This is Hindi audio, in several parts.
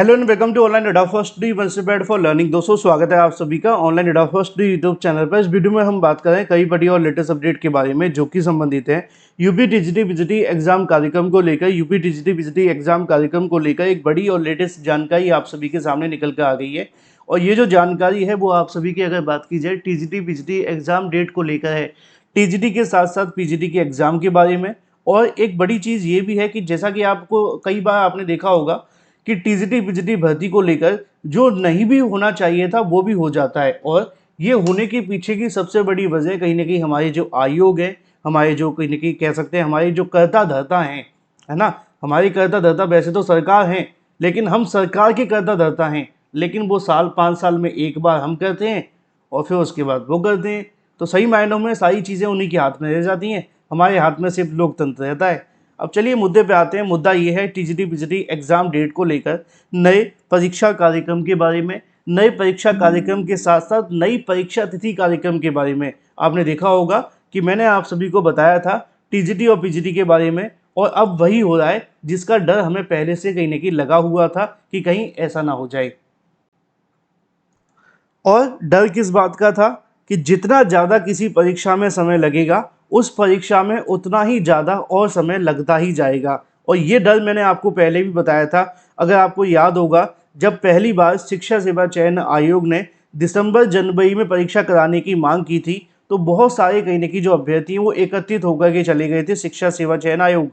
Hello and welcome to online एडा first D one prepared for learning. दोस्तों स्वागत है आप सभी का ऑनलाइन एडा फर्स्ट डी यूट्यूब चैनल पर। इस वीडियो में हम बात कर रहे हैं कई बड़ी और लेटेस्ट अपडेट के बारे में जो कि संबंधित है यूपी टीजीटी पीजीटी एग्जाम कार्यक्रम को लेकर। यूपी टीजीटी पीजीटी एग्जाम कार्यक्रम को लेकर एक बड़ी और लेटेस्ट जानकारी आप सभी के सामने निकल कर आ गई है। और ये जो जानकारी है वो आप सभी की अगर बात की जाए टीजीटी पीजीटी एग्जाम डेट को लेकर है, टीजीटी के साथ साथ पीजीटी के एग्जाम के बारे में। और एक बड़ी चीज़ ये भी है कि जैसा कि आपको कई बार आपने देखा होगा कि टीजीटी पीजीटी भर्ती को लेकर जो नहीं भी होना चाहिए था वो भी हो जाता है। और ये होने के पीछे की सबसे बड़ी वजह कहीं ना कहीं हमारे जो आयोग है, हमारे जो कहीं ना कहीं कह सकते हैं हमारे जो कर्ता धर्ता हैं, है ना। हमारी कर्ता धर्ता वैसे तो सरकार है, लेकिन हम सरकार के कर्ता धर्ता हैं। लेकिन वो साल 5 साल में एक बार हम करते हैं और फिर उसके बाद वो करते हैं। तो सही मायनों में सारी चीज़ें उन्हीं के हाथ में रह जाती हैं, हमारे हाथ में सिर्फ लोकतंत्र रहता है। अब चलिए मुद्दे पे आते हैं। मुद्दा ये है टीजीटी पीजीटी एग्जाम डेट को लेकर नए परीक्षा कार्यक्रम के बारे में, नए परीक्षा कार्यक्रम के साथ साथ नई परीक्षा तिथि कार्यक्रम के बारे में। आपने देखा होगा कि मैंने आप सभी को बताया था टीजीटी और पीजीटी के बारे में, और अब वही हो रहा है जिसका डर हमें पहले से कहीं ना कहीं लगा हुआ था कि कहीं ऐसा ना हो जाए। और डर किस बात का था कि जितना ज़्यादा किसी परीक्षा में समय लगेगा उस परीक्षा में उतना ही ज़्यादा और समय लगता ही जाएगा। और ये डर मैंने आपको पहले भी बताया था। अगर आपको याद होगा, जब पहली बार शिक्षा सेवा चयन आयोग ने दिसंबर जनवरी में परीक्षा कराने की मांग की थी, तो बहुत सारे कहीं ना कहीं जो अभ्यर्थी हैं वो एकत्रित होकर के चले गए थे शिक्षा सेवा चयन आयोग।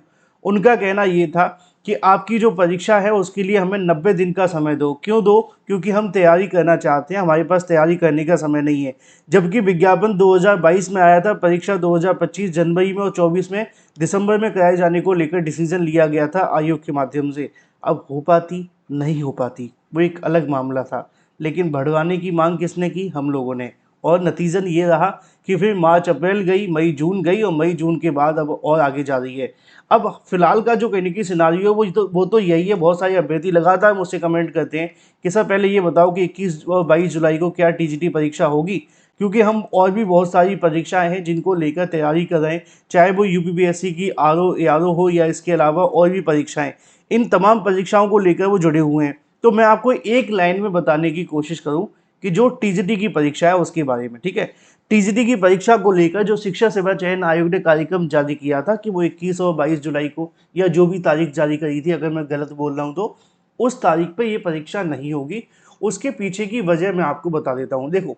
उनका कहना ये था कि आपकी जो परीक्षा है उसके लिए हमें 90 दिन का समय दो। क्यों दो? क्योंकि हम तैयारी करना चाहते हैं, हमारे पास तैयारी करने का समय नहीं है। जबकि विज्ञापन 2022 में आया था, परीक्षा 2025 जनवरी में और 24 में दिसंबर में कराए जाने को लेकर डिसीजन लिया गया था आयोग के माध्यम से। अब हो पाती नहीं हो पाती वो एक अलग मामला था, लेकिन बढ़वाने की मांग किसने की? हम लोगों ने। और नतीजन ये रहा कि फिर मार्च अप्रैल गई, मई जून गई, और मई जून के बाद अब और आगे जा रही है। अब फिलहाल का जो कहने की सिनारियो है वो तो यही है। बहुत सारे अभ्यर्थी लगातार मुझसे कमेंट करते हैं कि सर पहले ये बताओ कि 21 और 22 जुलाई को क्या टीजीटी परीक्षा होगी, क्योंकि हम और भी बहुत सारी परीक्षाएं हैं जिनको लेकर तैयारी कर रहे हैं, चाहे वो यूपीपीएससी की आरओ एआरओ हो या इसके अलावा और भी परीक्षाएं। इन तमाम परीक्षाओं को लेकर वो जुड़े हुए हैं। तो मैं आपको एक लाइन में बताने की कोशिश करूं कि जो टीजीटी की परीक्षा है उसके बारे में, ठीक है। टीजीटी की परीक्षा को लेकर जो शिक्षा सेवा चयन आयोग ने कार्यक्रम जारी किया था कि वो 21 और 22 जुलाई को, या जो भी तारीख जारी करी थी, अगर मैं गलत बोल रहा हूं तो उस तारीख पे ये परीक्षा नहीं होगी। उसके पीछे की वजह मैं आपको बता देता हूं। देखो,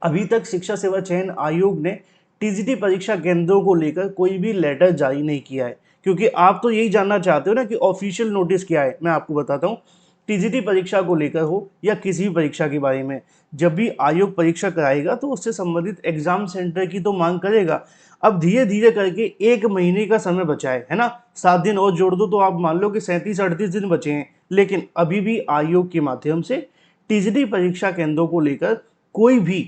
अभी तक शिक्षा सेवा चयन आयोग ने टीजीटी परीक्षा केंद्रों को लेकर कोई भी लेटर जारी नहीं किया है, क्योंकि आप तो यही जानना चाहते हो ना कि ऑफिशियल नोटिस क्या है। मैं आपको बताता हूँ। टीजीटी परीक्षा को लेकर हो या किसी भी परीक्षा के बारे में, जब भी आयोग परीक्षा कराएगा तो उससे संबंधित एग्जाम सेंटर की तो मांग करेगा। अब धीरे धीरे करके 1 महीने का समय बचा है ना। 7 दिन और जोड़ दो तो आप मान लो कि 37-38 दिन बचे हैं। लेकिन अभी भी आयोग के माध्यम से टीजीटी परीक्षा केंद्रों को लेकर कोई भी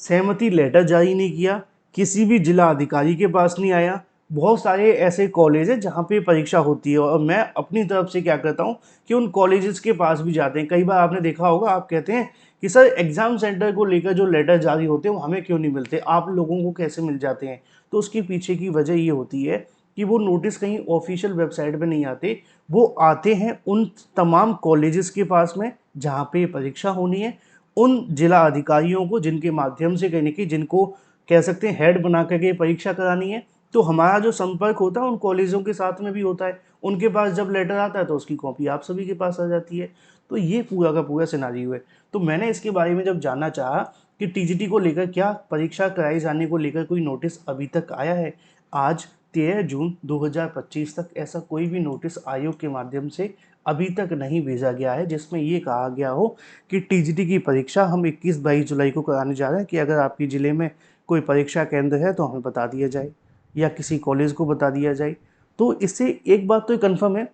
सहमति लेटर जारी नहीं किया, किसी भी जिला अधिकारी के पास नहीं आया। बहुत सारे ऐसे कॉलेज हैं जहाँ पे परीक्षा होती है, और मैं अपनी तरफ से क्या करता हूँ कि उन कॉलेजेस के पास भी जाते हैं। कई बार आपने देखा होगा, आप कहते हैं कि सर एग्जाम सेंटर को लेकर जो लेटर जारी होते हैं वो हमें क्यों नहीं मिलते, आप लोगों को कैसे मिल जाते हैं? तो उसके पीछे की वजह ये होती है कि वो नोटिस कहीं ऑफिशियल वेबसाइट पे नहीं आते, वो आते हैं उन तमाम कॉलेजेस के पास में जहाँ पे परीक्षा होनी है, उन जिला अधिकारियों को जिनके माध्यम से कहीं ना कहीं जिनको कह सकते हैं हेड बना करके परीक्षा करानी है। तो हमारा जो संपर्क होता है उन कॉलेजों के साथ में भी होता है। उनके पास जब लेटर आता है तो उसकी कॉपी आप सभी के पास आ जाती है। तो ये पूरा का पूरा सिनारियो है। तो मैंने इसके बारे में जब जानना चाहा कि टीजीटी को लेकर क्या परीक्षा कराए जाने को लेकर कोई नोटिस अभी तक आया है, आज 13 जून 2025 तक ऐसा कोई भी नोटिस आयोग के माध्यम से अभी तक नहीं भेजा गया है जिसमें ये कहा गया हो कि टीजीटी की परीक्षा हम 21-22 जुलाई को कराने जा रहे हैं, कि अगर आपके ज़िले में कोई परीक्षा केंद्र है तो हमें बता दिया जाए या किसी कॉलेज को बता दिया जाए। तो इससे एक बात तो कन्फर्म है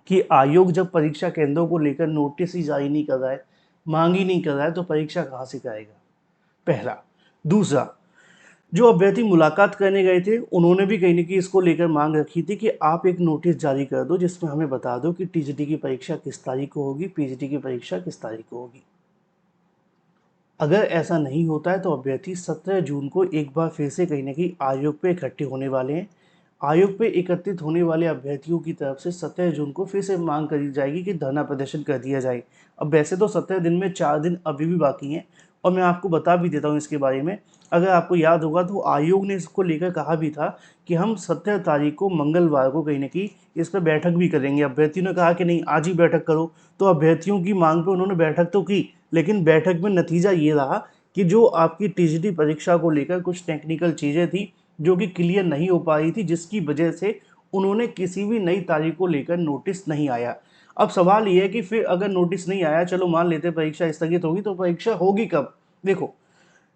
कि आयोग जब परीक्षा केंद्रों को लेकर नोटिस ही जारी नहीं कर रहा है, मांग ही नहीं कर रहा है, तो परीक्षा कहाँ से कराएगा? पहला। दूसरा, जो अभ्यर्थी मुलाकात करने गए थे उन्होंने भी कहीं ना कहीं इसको लेकर मांग रखी थी कि आप एक नोटिस जारी कर दो जिसमें हमें बता दो कि टीजीटी की परीक्षा किस तारीख को होगी, पीजीटी की परीक्षा किस तारीख को होगी। अगर ऐसा नहीं होता है तो अभ्यर्थी 17 जून को एक बार फिर से कहीं ना कहीं आयोग पे इकट्ठे होने वाले हैं। आयोग पे एकत्रित होने वाले अभ्यर्थियों की तरफ से 17 जून को फिर से मांग करी जाएगी कि धरना प्रदर्शन कर दिया जाए। अब वैसे तो 17 दिन में 4 दिन अभी भी बाकी हैं और मैं आपको बता भी देता हूँ इसके बारे में। अगर आपको याद होगा तो आयोग ने इसको लेकर कहा भी था कि हम 17 तारीख को मंगलवार को कहीं न कहीं इस पर बैठक भी करेंगे। अभ्यर्थियों ने कहा कि नहीं, आज ही बैठक करो, तो अभ्यर्थियों की मांग पर उन्होंने बैठक तो की, लेकिन बैठक में नतीजा ये रहा कि जो आपकी टीजीटी परीक्षा को लेकर कुछ टेक्निकल चीज़ें थी जो कि क्लियर नहीं हो पा रही थी, जिसकी वजह से उन्होंने किसी भी नई तारीख को लेकर नोटिस नहीं आया। अब सवाल ये है कि फिर अगर नोटिस नहीं आया, चलो मान लेते परीक्षा स्थगित होगी, तो परीक्षा होगी कब? देखो,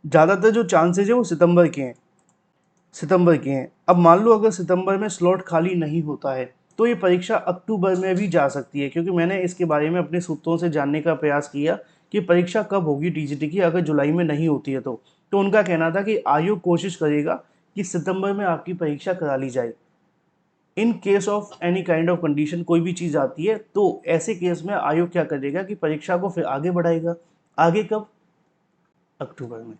ज़्यादातर जो चांसेज है वो सितंबर के हैं। अब मान लो अगर सितंबर में स्लॉट खाली नहीं होता है तो ये परीक्षा अक्टूबर में भी जा सकती है, क्योंकि मैंने इसके बारे में अपने सूत्रों से जानने का प्रयास किया कि परीक्षा कब होगी टीजीटी की, अगर जुलाई में नहीं होती है तो उनका कहना था कि आयोग कोशिश करेगा कि सितंबर में आपकी परीक्षा करा ली जाए। In case of any kind of condition, कोई भी चीज़ आती है तो ऐसे केस में आयोग क्या करेगा कि परीक्षा को फिर आगे बढ़ाएगा। आगे कब? अक्टूबर में।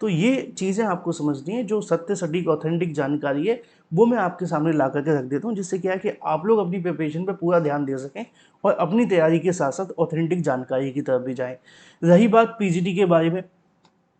तो ये चीज़ें आपको समझनी है, जो सत्य सटीक ऑथेंटिक जानकारी है वो मैं आपके सामने ला करके रख देता हूँ, जिससे क्या है कि आप लोग अपनी प्रिपरेशन पे पूरा ध्यान दे सकें और अपनी तैयारी के साथ साथ ऑथेंटिक जानकारी की तरफ भी जाएं। रही बात पीजीटी के बारे में,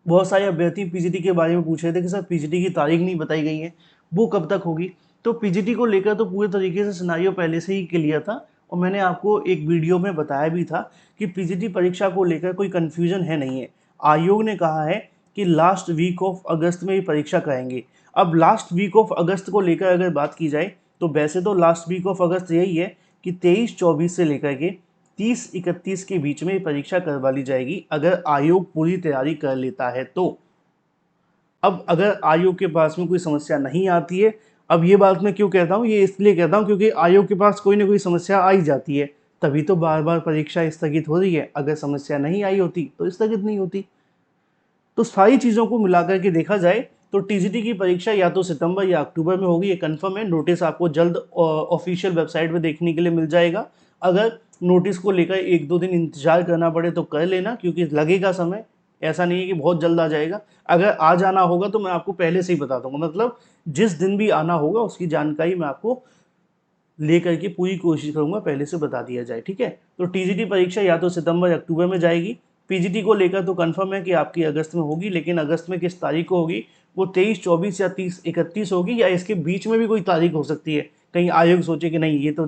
बहुत सारे अभ्यर्थी पीजीटी के बारे में पूछ रहे थे कि सर पीजीटी की तारीख नहीं बताई गई है, वो कब तक होगी? तो पीजीटी को लेकर तो पूरे तरीके से सिनेरियो पहले से ही क्लियर था और मैंने आपको एक वीडियो में बताया भी था कि पीजीटी परीक्षा को लेकर कोई कन्फ्यूजन है नहीं है। आयोग ने कहा है कि लास्ट वीक ऑफ अगस्त में ये परीक्षा कराएंगे। अब लास्ट वीक ऑफ अगस्त को लेकर अगर बात की जाए तो वैसे तो लास्ट वीक ऑफ अगस्त यही है कि 23-24 से लेकर के 30-31 के बीच में ये परीक्षा करवा ली जाएगी, अगर आयोग पूरी तैयारी कर लेता है तो। अब अगर आयोग के पास में कोई समस्या नहीं आती है, अब ये बात मैं क्यों कहता हूँ, ये इसलिए कहता हूँ क्योंकि आयोग के पास कोई ना कोई समस्या आ ही जाती है, तभी तो बार बार परीक्षा स्थगित हो रही है। अगर समस्या नहीं आई होती तो स्थगित नहीं होती। तो सारी चीज़ों को मिलाकर के देखा जाए तो टीजीटी की परीक्षा या तो सितंबर या अक्टूबर में होगी, ये कंफर्म है। नोटिस आपको जल्द ऑफिशियल वेबसाइट पे देखने के लिए मिल जाएगा। अगर नोटिस को लेकर 1-2 दिन इंतजार करना पड़े तो कर लेना, क्योंकि लगेगा समय, ऐसा नहीं है कि बहुत जल्द आ जाएगा। अगर आ जाना होगा तो मैं आपको पहले से ही बता दूंगा, मतलब जिस दिन भी आना होगा उसकी जानकारी मैं आपको लेकर के पूरी कोशिश करूंगा पहले से बता दिया जाए, ठीक है। तो टीजीटी परीक्षा या तो सितंबर या अक्टूबर में जाएगी। पीजीटी को लेकर तो कंफर्म है कि आपकी अगस्त में होगी, लेकिन अगस्त में किस तारीख को होगी, वो 23-24 या 30-31 होगी, या इसके बीच में भी कोई तारीख हो सकती है। कहीं आयोग सोचे कि नहीं, ये तो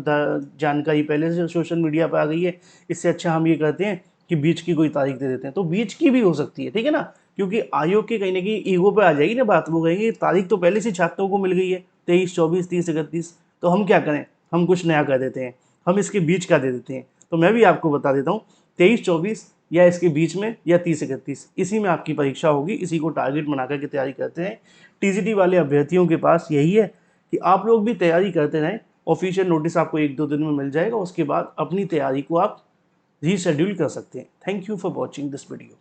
जानकारी पहले से सोशल मीडिया पर आ गई है, इससे अच्छा हम ये करते हैं कि बीच की कोई तारीख दे देते हैं, तो बीच की भी हो सकती है, ठीक है ना। क्योंकि आयोग के कहीं ना कहीं ईगो पे आ जाएगी ना बात, वो कहेंगे तारीख तो पहले से छात्रों को मिल गई है, 23-24, 30-31, तो हम क्या करें, हम कुछ नया कर देते हैं, हम इसके बीच का दे देते हैं। तो मैं भी आपको बता देता हूँ, 23-24 या इसके बीच में या 30-31, इसी में आपकी परीक्षा होगी। इसी को टारगेट बना करके तैयारी करते हैं। टीजीटी वाले अभ्यर्थियों के पास यही है कि आप लोग भी तैयारी करते रहें। ऑफिशियल नोटिस आपको 1-2 दिन में मिल जाएगा, उसके बाद अपनी तैयारी को आप रीशेड्यूल कर सकते हैं। Thank you for watching this video.